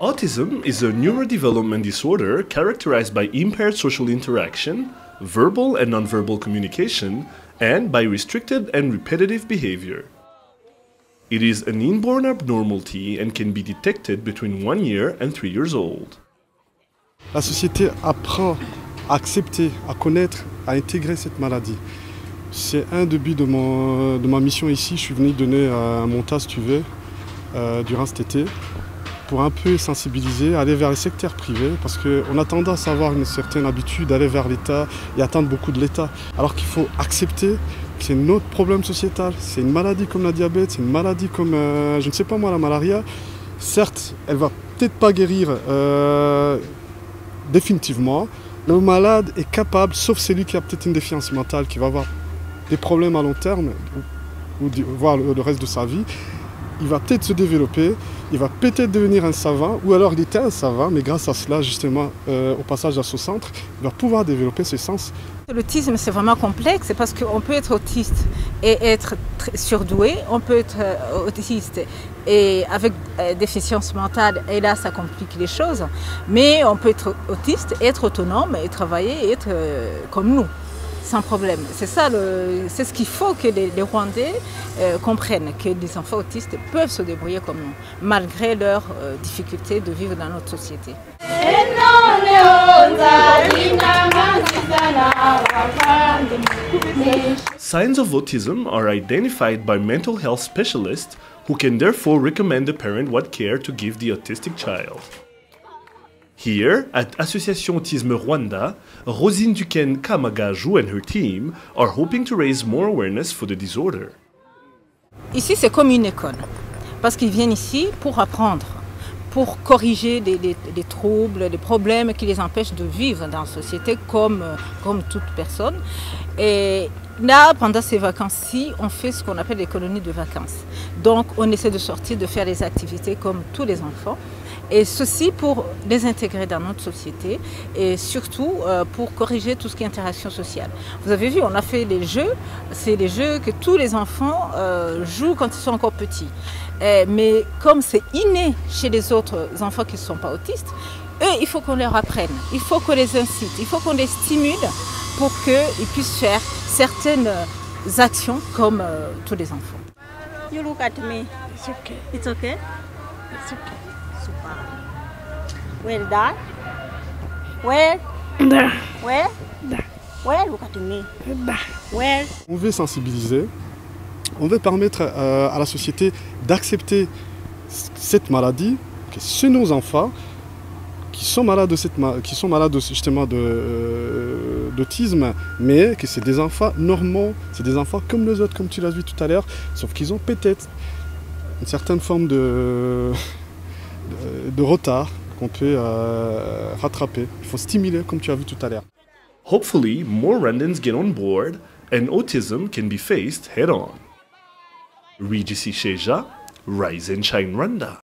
Autism is a neurodevelopment disorder characterized by impaired social interaction, verbal and nonverbal communication, and by restricted and repetitive behavior. It is an inborn abnormality and can be detected between 1 year and 3 years old. La société apprend à accepter, à connaître, à intégrer cette maladie. C'est un des buts de ma mission ici. Je suis venu donner un montage, si tu veux, durant cet été, pour un peu sensibiliser, aller vers les secteurs privés, parce qu'on a tendance à avoir une certaine habitude d'aller vers l'État et attendre beaucoup de l'État. Alors qu'il faut accepter que c'est notre problème sociétal, c'est une maladie comme la diabète, c'est une maladie comme, je ne sais pas moi, la malaria. Certes, elle ne va peut-être pas guérir définitivement. Le malade est capable, sauf celui qui a peut-être une défiance mentale, qui va avoir des problèmes à long terme, ou voire le reste de sa vie, il va peut-être se développer, il va peut-être devenir un savant, ou alors il était un savant, mais grâce à cela, justement, au passage à ce centre, il va pouvoir développer ses sens. L'autisme, c'est vraiment complexe, parce qu'on peut être autiste et être surdoué, on peut être autiste et avec déficience mentale, et là, ça complique les choses, mais on peut être autiste, être autonome et travailler et être comme nous. Sans problème. C'est ça, c'est ce qu'il faut que les Rwandais comprennent, que les enfants autistes peuvent se débrouiller comme nous, malgré leurs difficultés de vivre dans notre société. Signs of autism are identified by mental health specialists who can therefore recommend the parent what care to give the autistic child. Here, at Association Autisme Rwanda, Rosine Duquesne-Kamagaju and her team are hoping to raise more awareness for the disorder. Ici, c'est comme une école, parce qu'ils viennent ici pour apprendre, pour corriger des troubles, des problèmes qui les empêchent de vivre dans la société comme toute personne. Et là, pendant ces vacances-ci, on fait ce qu'on appelle les colonies de vacances. Donc, on essaie de sortir, de faire des activités comme tous les enfants. Et ceci pour les intégrer dans notre société et surtout pour corriger tout ce qui est interaction sociale. Vous avez vu, on a fait les jeux, c'est les jeux que tous les enfants jouent quand ils sont encore petits. Mais comme c'est inné chez les autres enfants qui ne sont pas autistes, eux, il faut qu'on leur apprenne, il faut qu'on les incite, il faut qu'on les stimule pour qu'ils puissent faire certaines actions comme tous les enfants. You look at me. It's okay. It's okay? It's okay. Super. Well done. Where? There. Where? There. Where? Look at me. There. Where? On veut sensibiliser, on veut permettre à la société d'accepter cette maladie, que c'est nos enfants qui sont malades justement d'autisme, mais que c'est des enfants normaux, c'est des enfants comme les autres, comme tu l'as vu tout à l'heure, sauf qu'ils ont peut-être une certaine forme de retard qu'on peut rattraper. Il faut stimuler, comme tu as vu tout à l'heure. Hopefully, more Rwandans get on board and autism can be faced head-on. Regis Sheja, Rise and Shine Rwanda.